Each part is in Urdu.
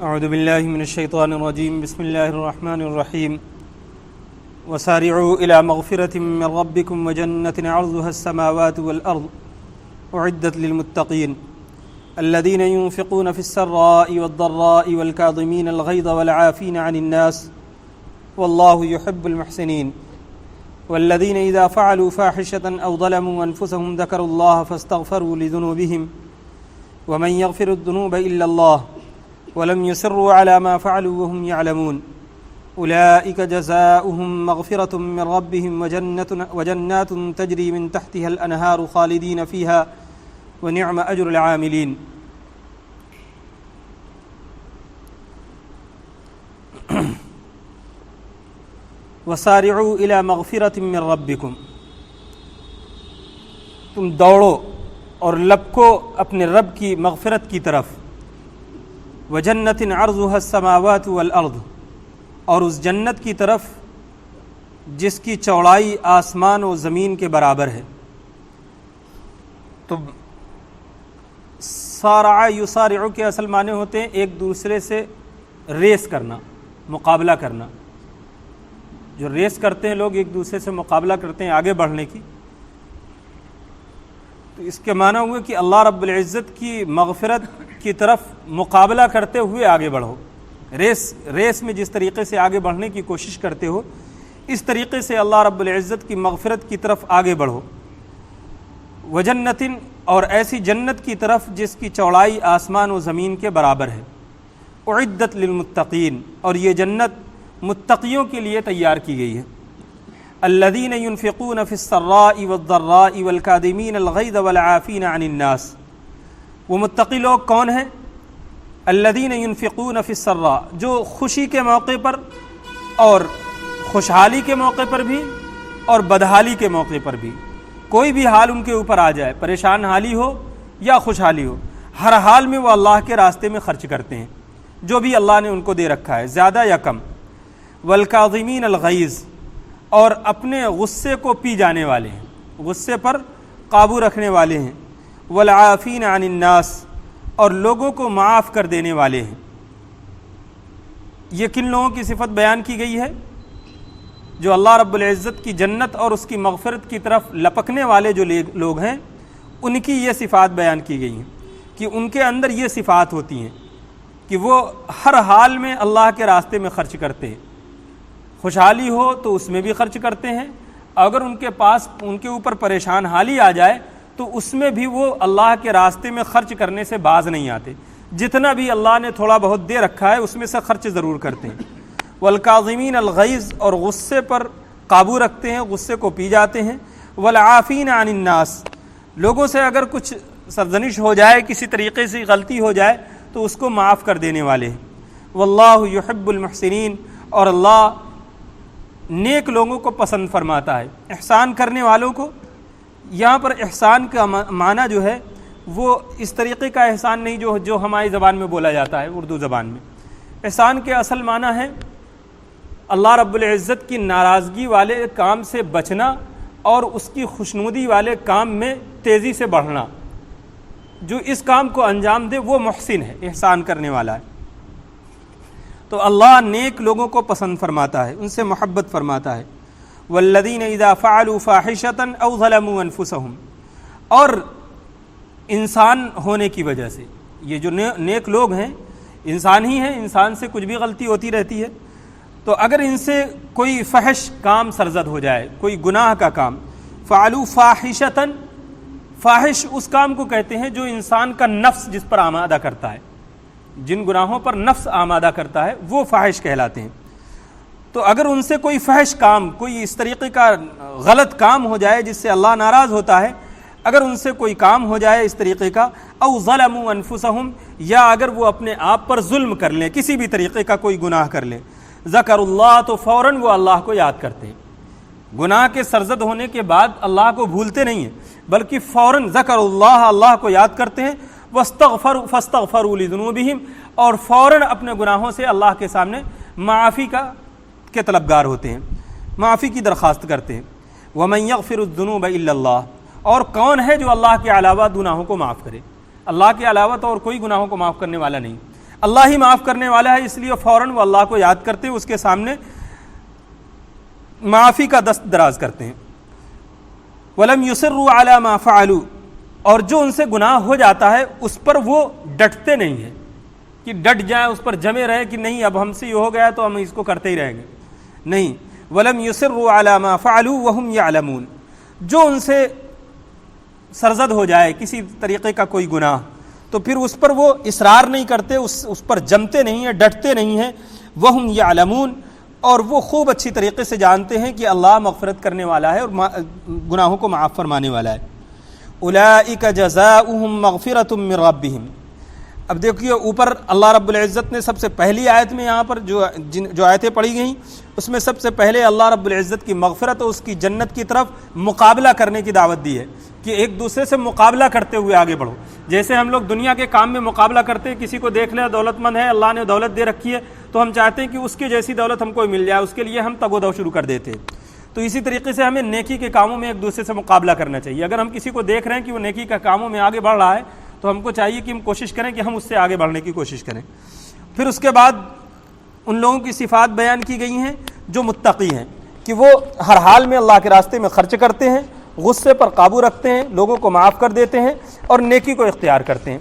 اعوذ باللہ من الشیطان الرجیم بسم اللہ الرحمن الرحیم وسارعوا الى مغفرة من ربکم وجنة عرضها السماوات والارض اعدت للمتقین الذين ينفقون في السراء والضراء والكاظمين الغيظ والعافين عن الناس والله يحب المحسنين والذين إذا فعلوا فاحشة أو ظلموا أنفسهم ذكروا الله فاستغفروا لذنوبهم ومن يغفر الذنوب إلا الله ولم يصروا على ما فعلوا وهم يعلمون أولئك جزاؤهم مغفرة من ربهم وجنات تجري من تحتها الأنهار خالدين فيها ونعم أجر العاملين. وسارعوا الى مغفرة من ربکم، تم دوڑو اور لپکو اپنے رب کی مغفرت کی طرف. وجنت عرضها السماوات والارض، اور اس جنت کی طرف جس کی چوڑائی آسمان و زمین کے برابر ہے. تو سارع یسارع کے اصل معنی ہوتے ہیں ایک دوسرے سے ریس کرنا، مقابلہ کرنا. جو ریس کرتے ہیں لوگ ایک دوسرے سے مقابلہ کرتے ہیں آگے بڑھنے کی، تو اس کے معنی ہوئے کہ اللہ رب العزت کی مغفرت کی طرف مقابلہ کرتے ہوئے آگے بڑھو. ریس میں جس طریقے سے آگے بڑھنے کی کوشش کرتے ہو اس طریقے سے اللہ رب العزت کی مغفرت کی طرف آگے بڑھو. وجنتن، اور ایسی جنت کی طرف جس کی چوڑائی آسمان و زمین کے برابر ہے. اعدت للمتقین، اور یہ جنت متقیوں کے لیے تیار کی گئی ہے. الذین ينفقون فی السراء والضراء والکاظمین الغیظ والعافین عن الناس. وہ متقی لوگ کون ہیں؟ الذین ينفقون فی السراء، جو خوشی کے موقع پر اور خوشحالی کے موقع پر بھی اور بدحالی کے موقع پر بھی، کوئی بھی حال ان کے اوپر آ جائے، پریشان حالی ہو یا خوشحالی ہو، ہر حال میں وہ اللہ کے راستے میں خرچ کرتے ہیں جو بھی اللہ نے ان کو دے رکھا ہے، زیادہ یا کم. والکاظمین الغیظ، اور اپنے غصے کو پی جانے والے ہیں، غصے پر قابو رکھنے والے ہیں. والعافین عن الناس، اور لوگوں کو معاف کر دینے والے ہیں. یہ کن لوگوں کی صفت بیان کی گئی ہے؟ جو اللہ رب العزت کی جنت اور اس کی مغفرت کی طرف لپکنے والے جو لوگ ہیں، ان کی یہ صفات بیان کی گئی ہیں کہ ان کے اندر یہ صفات ہوتی ہیں کہ وہ ہر حال میں اللہ کے راستے میں خرچ کرتے ہیں. خوشحالی ہو تو اس میں بھی خرچ کرتے ہیں، اگر ان کے اوپر پریشان حالی آ جائے تو اس میں بھی وہ اللہ کے راستے میں خرچ کرنے سے باز نہیں آتے. جتنا بھی اللہ نے تھوڑا بہت دے رکھا ہے اس میں سے خرچ ضرور کرتے ہیں. والکاظمین الغیظ، اور غصے پر قابو رکھتے ہیں، غصے کو پی جاتے ہیں. والعافین عن الناس، لوگوں سے اگر کچھ سرزنش ہو جائے، کسی طریقے سے غلطی ہو جائے تو اس کو معاف کر دینے والے ہیں. واللہ یحب المحسنین، اور اللہ نیک لوگوں کو پسند فرماتا ہے، احسان کرنے والوں کو. یہاں پر احسان کا معنی جو ہے وہ اس طریقے کا احسان نہیں جو ہماری زبان میں بولا جاتا ہے، اردو زبان میں. احسان کے اصل معنی ہے اللہ رب العزت کی ناراضگی والے کام سے بچنا اور اس کی خوشنودی والے کام میں تیزی سے بڑھنا. جو اس کام کو انجام دے وہ محسن ہے، احسان کرنے والا ہے. تو اللہ نیک لوگوں کو پسند فرماتا ہے، ان سے محبت فرماتا ہے. والذین اذا فعلوا فاحشة او ظلموا انفسهم، اور انسان ہونے کی وجہ سے یہ جو نیک لوگ ہیں انسان ہی ہیں، انسان سے کچھ بھی غلطی ہوتی رہتی ہے. تو اگر ان سے کوئی فحش کام سرزد ہو جائے، کوئی گناہ کا کام، فعلوا فاحشة، فاحش اس کام کو کہتے ہیں جو انسان کا نفس جس پر آمادہ کرتا ہے، جن گناہوں پر نفس آمادہ کرتا ہے وہ فاحش کہلاتے ہیں. تو اگر ان سے کوئی فحش کام، کوئی اس طریقے کا غلط کام ہو جائے جس سے اللہ ناراض ہوتا ہے، اگر ان سے کوئی کام ہو جائے اس طریقے کا، او ظلموا انفسهم، یا اگر وہ اپنے آپ پر ظلم کر لیں، کسی بھی طریقے کا کوئی گناہ کر لیں، ذکر اللہ، تو فوراً وہ اللہ کو یاد کرتے ہیں. گناہ کے سرزد ہونے کے بعد اللہ کو بھولتے نہیں ہیں، بلکہ فوراً ذکر اللہ کو یاد کرتے ہیں. فاستغفروا لذنوبہم، اور فوراً اپنے گناہوں سے اللہ کے سامنے معافی کے طلبگار ہوتے ہیں، معافی کی درخواست کرتے ہیں. ومن یغفر الذنوب الا اللہ، اور کون ہے جو اللہ کے علاوہ گناہوں کو معاف کرے؟ اللہ کے علاوہ تو اور کوئی گناہوں کو معاف کرنے والا نہیں. اللہ ہی معاف کرنے والا ہے، اس لیے فوراً وہ اللہ کو یاد کرتے ہیں، اس کے سامنے معافی کا دست دراز کرتے ہیں۔ وَلَمْ يُصِرُّوا عَلَى مَا فَعَلُوا، اور جو ان سے گناہ ہو جاتا ہے اس پر وہ ڈٹتے نہیں ہیں کہ ڈٹ جائیں، اس پر جمے رہے کہ نہیں اب ہم سے یہ ہو گیا تو ہم اس کو کرتے ہی رہیں گے، نہیں۔ وَلَمْ يُصِرُّوا عَلَى مَا فَعَلُوا وَهُمْ يَعْلَمُونَ، جو ان سے سرزد ہو جائے کسی طریقے کا کوئی گناہ تو پھر اس پر وہ اصرار نہیں کرتے، اس پر جمتے نہیں ہیں، ڈٹتے نہیں ہیں۔ وَهُمْ يَعْلَمُونَ، اور وہ خوب اچھی طریقے سے جانتے ہیں کہ اللہ مغفرت کرنے والا ہے اور گناہوں کو معاف فرمانے والا ہے۔ أُولَئِكَ جَزَاؤُهُمْ مَغْفِرَةٌ مِّن رَّبِّهِمْ۔ اب دیکھیے اوپر اللہ رب العزت نے سب سے پہلی آیت میں یہاں پر جو آیتیں پڑھی گئیں اس میں سب سے پہلے اللہ رب العزت کی مغفرت اور اس کی جنت کی طرف مقابلہ کرنے کی دعوت دی ہے کہ ایک دوسرے سے مقابلہ کرتے ہوئے آگے بڑھو۔ جیسے ہم لوگ دنیا کے کام میں مقابلہ کرتے ہیں، کسی کو دیکھ لیں دولت مند ہے، اللہ نے دولت دے رکھی ہے تو ہم چاہتے ہیں کہ اس کی جیسی دولت ہم کو مل جائے، اس کے لیے ہم تگ و دو شروع کر دیتے ہیں۔ تو اسی طریقے سے ہمیں نیکی کے کاموں میں ایک دوسرے سے مقابلہ کرنا چاہیے۔ اگر ہم کسی کو دیکھ رہے ہیں کہ وہ نیکی کے کاموں میں آگے بڑھ رہا ہے تو ہم کو چاہیے کہ ہم کوشش کریں کہ ہم اس سے آگے بڑھنے کی کوشش کریں۔ پھر اس کے بعد ان لوگوں کی صفات بیان کی گئی ہیں جو متقی ہیں، کہ وہ ہر حال میں اللہ کے راستے میں خرچ کرتے ہیں، غصے پر قابو رکھتے ہیں، لوگوں کو معاف کر دیتے ہیں اور نیکی کو اختیار کرتے ہیں۔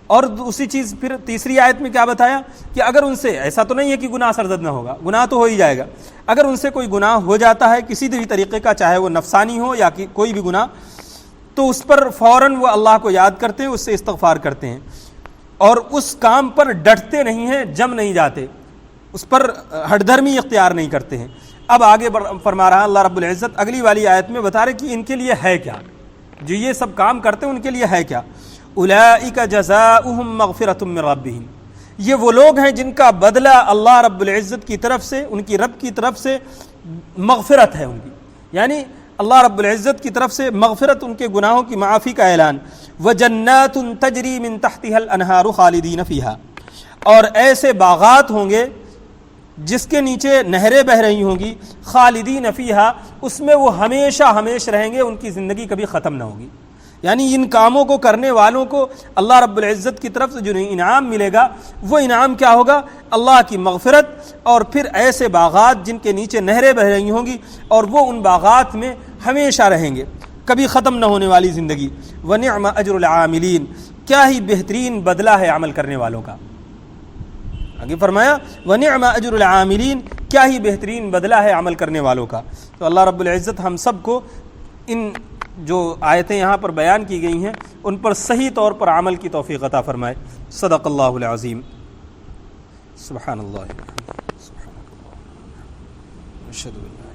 اور اسی چیز پھر تیسری آیت میں کیا بتایا کہ اگر ان سے ایسا تو نہیں ہے کہ گناہ سرزد نہ ہوگا، گناہ تو ہو ہی جائے گا، اگر ان سے کوئی گناہ ہو جاتا ہے کسی بھی طریقے کا، چاہے وہ نفسانی ہو یا کوئی بھی گناہ، تو اس پر فوراً وہ اللہ کو یاد کرتے ہیں، اس سے استغفار کرتے ہیں اور اس کام پر ڈٹتے نہیں ہیں، جم نہیں جاتے، اس پر ہٹ دھرمی اختیار نہیں کرتے ہیں۔ اب آگے فرما رہا اللہ رب العزت اگلی والی آیت میں بتا رہے کہ ان کے لیے ہے کیا، جو یہ سب کام کرتے ہیں ان کے لیے ہے کیا۔ اولئک جزاؤہم مغفرۃ من ربہم، یہ وہ لوگ ہیں جن کا بدلہ اللہ رب العزت کی طرف سے، ان کی رب کی طرف سے مغفرت ہے ان کی، یعنی اللہ رب العزت کی طرف سے مغفرت، ان کے گناہوں کی معافی کا اعلان۔ وجنات تجری من تحتها الانہار خالدین فیہا، اور ایسے باغات ہوں گے جس کے نیچے نہریں بہہ رہی ہوں گی، خالدین فیہا، اس میں وہ ہمیشہ ہمیشہ رہیں گے، ان کی زندگی کبھی ختم نہ ہوگی۔ یعنی ان کاموں کو کرنے والوں کو اللہ رب العزت کی طرف سے جو انعام ملے گا وہ انعام کیا ہوگا؟ اللہ کی مغفرت، اور پھر ایسے باغات جن کے نیچے نہریں بہہ رہی ہوں گی اور وہ ان باغات میں ہمیشہ رہیں گے، کبھی ختم نہ ہونے والی زندگی۔ وَنِعْمَ أَجْرُ الْعَامِلِينَ، کیا ہی بہترین بدلہ ہے عمل کرنے والوں کا۔ آگے فرمایا وَنِعْمَ أَجْرُ الْعَامِلِينَ، کیا ہی بہترین بدلہ ہے عمل کرنے والوں کا۔ تو اللہ رب العزت ہم سب کو ان جو آیتیں یہاں پر بیان کی گئی ہیں ان پر صحیح طور پر عمل کی توفیق عطا فرمائے۔ صدق اللہ العظیم۔ سبحان اللہ، اشہد ان لا